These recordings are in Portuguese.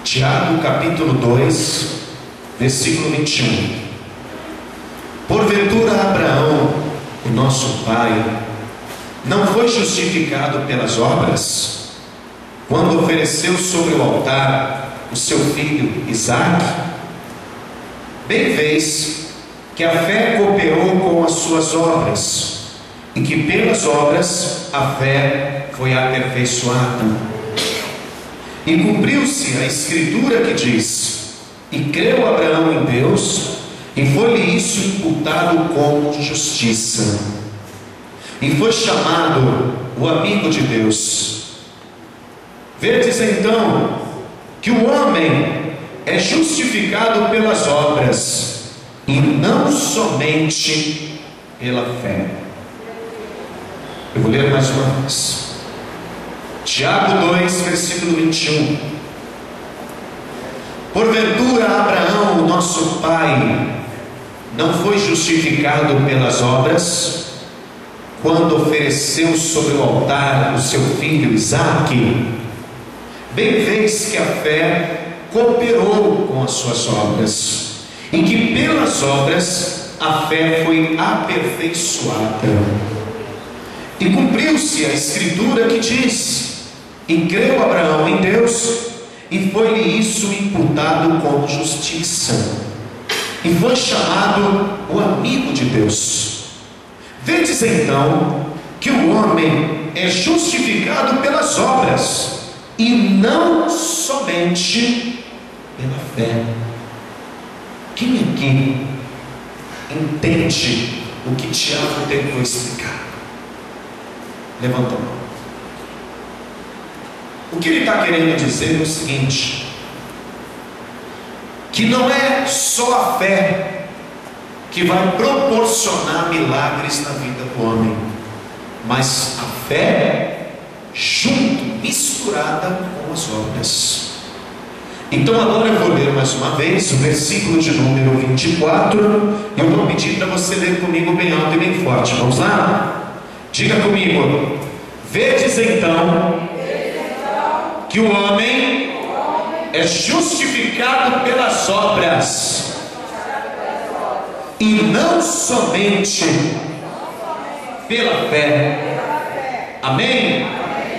Tiago capítulo 2, versículo 21. Porventura Abraão, o nosso pai, não foi justificado pelas obras, quando ofereceu sobre o altar o seu filho Isaque? Bem vês que a fé cooperou com as suas obras, e que pelas obras a fé foi aperfeiçoada. E cumpriu-se a escritura que diz: e creu Abraão em Deus, e foi-lhe isso imputado como justiça, e foi chamado o amigo de Deus. Vedes então que o homem é justificado pelas obras, e não somente pela fé. Eu vou ler mais uma vez. Tiago 2, versículo 21. Porventura Abraão, o nosso pai, não foi justificado pelas obras, quando ofereceu sobre o altar o seu filho Isaque? Bem vês que a fé cooperou com as suas obras, e que pelas obras a fé foi aperfeiçoada. E cumpriu-se a escritura que diz: e creu Abraão em Deus, e foi-lhe isso imputado como justiça, e foi chamado o amigo de Deus. Vedes então que o homem é justificado pelas obras, e não somente pela fé. Quem aqui entende o que Tiago tentou explicar? Levanta a mão. O que ele está querendo dizer é o seguinte: que não é só a fé que vai proporcionar milagres na vida do homem, mas a fé junto, misturada com as obras. Então agora eu vou ler mais uma vez o versículo de número 24. Eu vou pedir para você ler comigo bem alto e bem forte. Vamos lá? Diga comigo: vedes então que o homem é justificado pelas obras, e não somente pela fé. Amém?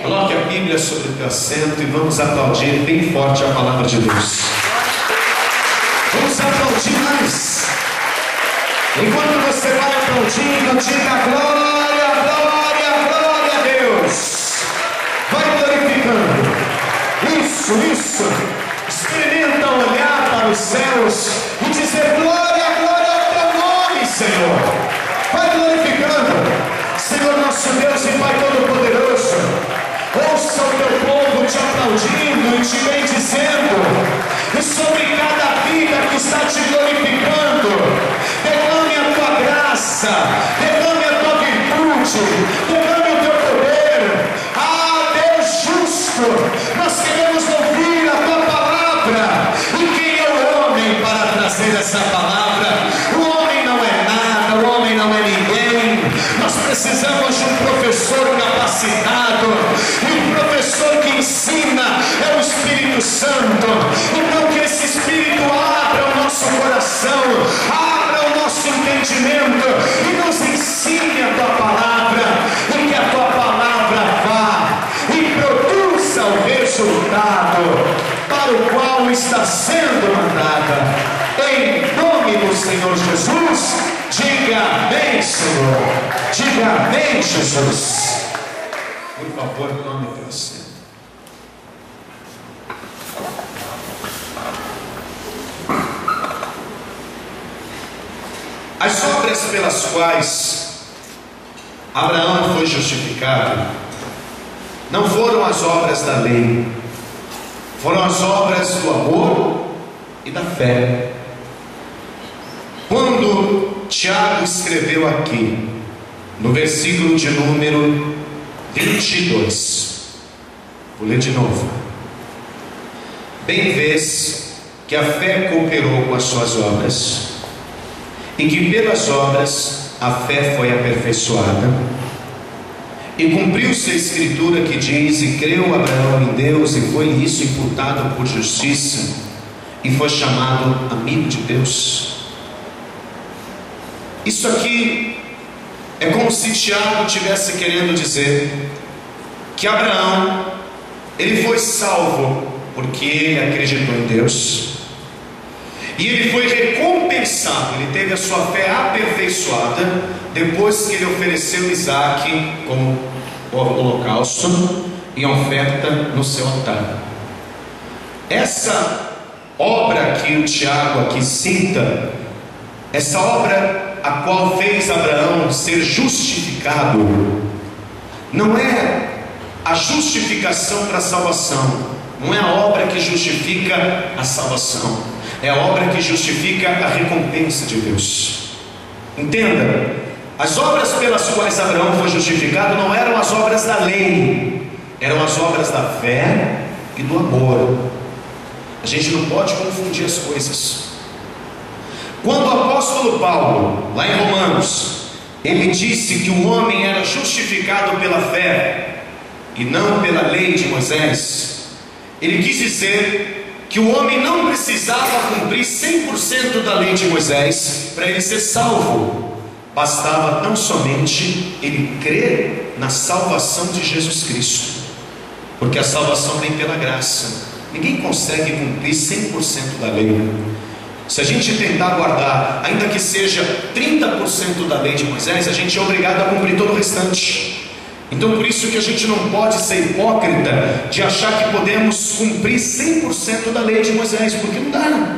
Coloque a Bíblia sobre o teu assento e vamos aplaudir bem forte a palavra de Deus. Vamos aplaudir mais. Enquanto você vai aplaudindo, diga glória, glória, glória a Deus. Vai glorificando. Isso. Experimenta olhar para os céus e dizer glória, glória ao teu nome, Senhor. Vai glorificando. Senhor nosso Deus e Pai Todo-Poderoso, ouça o teu povo te aplaudindo e te bendizendo, e sobre cada vida que está te glorificando, derrame a tua graça, derrame a tua virtude, derrame o teu poder. Ah, Deus justo, nós queremos ouvir a tua palavra. E quem é o homem para trazer essa palavra? O homem não é nada, o homem não é ninguém. Nós precisamos de um professor capacitado, e o professor que ensina é o Espírito Santo. Então que esse Espírito abra o nosso coração, abra o nosso entendimento e nos ensine a tua palavra, e que a tua palavra vá e produza o resultado para o qual está sendo mandada. Em nome do Senhor Jesus, diga amém, Senhor. Diga amém, Jesus. Por favor, tome teu assento. As obras pelas quais Abraão foi justificado não foram as obras da lei, foram as obras do amor e da fé. Quando Tiago escreveu aqui, no versículo de número 22, vou ler de novo: bem vês que a fé cooperou com as suas obras, e que pelas obras a fé foi aperfeiçoada. E cumpriu-se a escritura que diz: e creu Abraão em Deus, e foi isso imputado por justiça, e foi chamado amigo de Deus. Isso aqui é como se Tiago estivesse querendo dizer que Abraão, ele foi salvo porque ele acreditou em Deus, e ele foi recompensado, ele teve a sua fé aperfeiçoada depois que ele ofereceu Isaac como holocausto e oferta no seu altar. Essa obra que o Tiago aqui cita, essa obra a qual fez Abraão ser justificado, não é a justificação para a salvação, não é a obra que justifica a salvação, é a obra que justifica a recompensa de Deus. Entenda, as obras pelas quais Abraão foi justificado não eram as obras da lei, eram as obras da fé e do amor. A gente não pode confundir as coisas. Quando o apóstolo Paulo, lá em Romanos, ele disse que o homem era justificado pela fé e não pela lei de Moisés, ele quis dizer que o homem não precisava cumprir 100% da lei de Moisés para ele ser salvo. Bastava tão somente ele crer na salvação de Jesus Cristo, porque a salvação vem pela graça. Ninguém consegue cumprir 100% da lei. Se a gente tentar guardar, ainda que seja 30% da lei de Moisés, a gente é obrigado a cumprir todo o restante. Então por isso que a gente não pode ser hipócrita de achar que podemos cumprir 100% da lei de Moisés, porque não dá.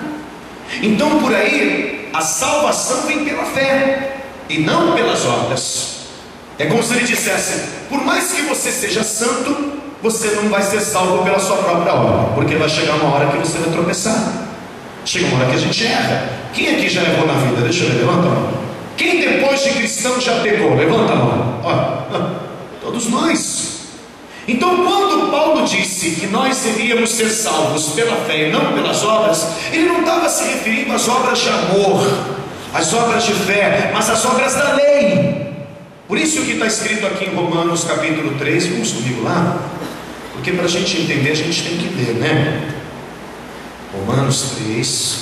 Então por aí, a salvação vem pela fé e não pelas obras. É como se ele dissesse: por mais que você seja santo, você não vai ser salvo pela sua própria obra, porque vai chegar uma hora que você vai tropeçar. Chega uma hora que a gente erra. Quem aqui já errou na vida? Deixa eu ver, levanta a mão. Quem depois de cristão já pecou? Levanta a mão. Olha, todos nós. Então quando Paulo disse que nós iríamos ser salvos pela fé e não pelas obras, ele não estava se referindo às obras de amor, às obras de fé, mas às obras da lei. Por isso que está escrito aqui em Romanos capítulo 3, vamos comigo lá, porque para a gente entender a gente tem que ler, né? Romanos 3,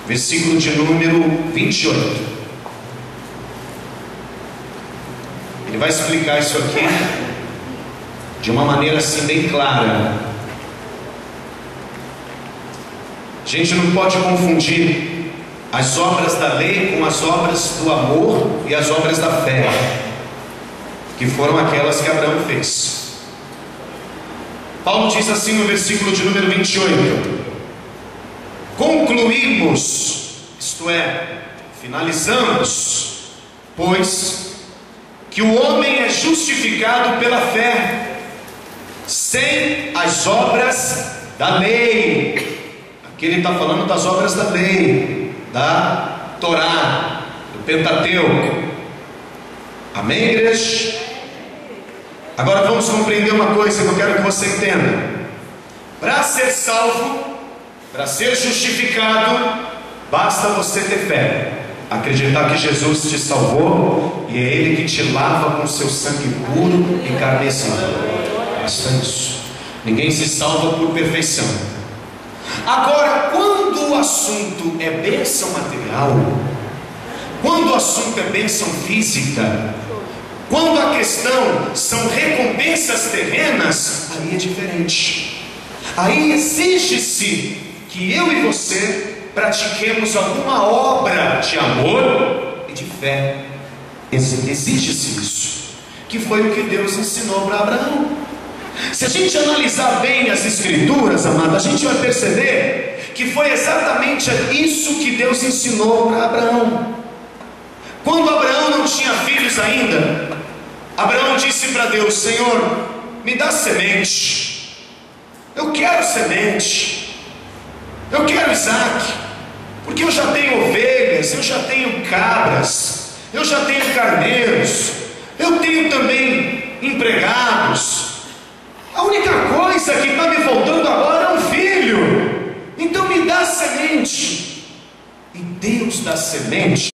versículo de número 28. Ele vai explicar isso aqui de uma maneira assim bem clara. A gente não pode confundir as obras da lei com as obras do amor e as obras da fé, que foram aquelas que Abraão fez. Paulo diz assim no versículo de número 28: concluímos, isto é, finalizamos, pois que o homem é justificado pela fé, sem as obras da lei. Aqui ele está falando das obras da lei, da Torá, do Pentateuco. Amém, igreja? Agora vamos compreender uma coisa que eu quero que você entenda. Para ser salvo, para ser justificado, basta você ter fé, acreditar que Jesus te salvou e é Ele que te lava com seu sangue puro e carmesim. Basta isso. Ninguém se salva por perfeição. Agora, quando o assunto é bênção material, quando o assunto é bênção física, quando a questão são recompensas terrenas, aí é diferente. Aí exige-se que eu e você pratiquemos alguma obra de amor e de fé. Exige-se isso, que foi o que Deus ensinou para Abraão. Se a gente analisar bem as escrituras, amado, a gente vai perceber que foi exatamente isso que Deus ensinou para Abraão. Quando Abraão não tinha filhos ainda, Abraão disse para Deus: Senhor, me dá semente, eu quero semente, eu quero Isaac, porque eu já tenho ovelhas, eu já tenho cabras, eu já tenho carneiros, eu tenho também empregados. A única coisa que está me faltando agora é um filho. Então me dá semente. E Deus dá semente